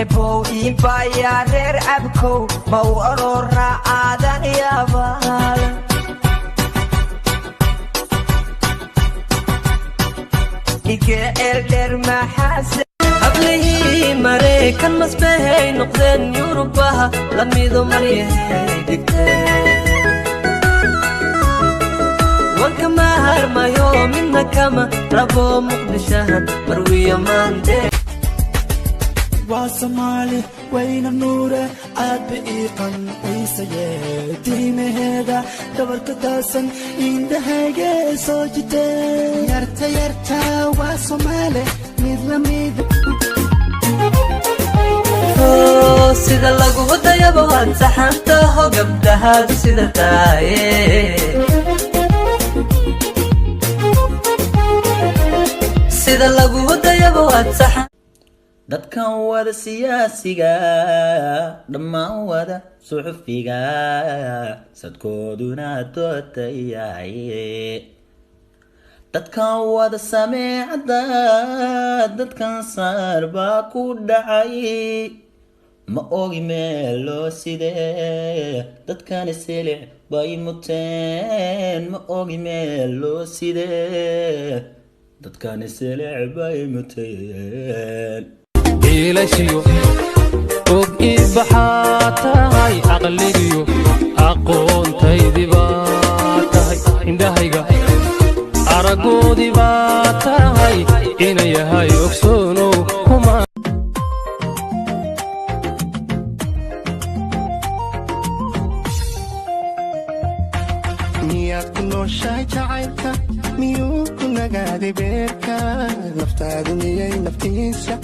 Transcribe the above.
ابو يبايا رير ابكو مو ارورا عادن يا بال إيكال در محاسن قبله مريكان مسبهي نقدن يوروباها لميدو مريه دكتين وكما هرما يوم إنكما ربو مقدشاهن مروية ماندين واسمالي وين النور عاد بإيقان ويسيه ديمي هذا دورك داسن إن دهاجة سوجتين يرتا يرتا واسمالي مثل ميد sida lagu wadayaba waan saxantaho gabdhahaadu sida tahay sida lagu wadayaba waan saxan dadkan wada siyaasiga dhammaan wada suxufiga sadkooduna dootayay dadkan wada sameecada dadkan saarba ku dhacay ma ogi meelo sidee dadkan isilic bay muteen ma ogi meelo sidee dadkan isilic bay muteen إلشيو وق إبحاتهاي عقليو أقون تيدي باتهاي إندهايقا أرقو دي باتهاي إنا يهاي أكسونو هما miyaad ku nooshahay jacaylka miyuu ku nagaaday beerka naftaadu miyay naftiisa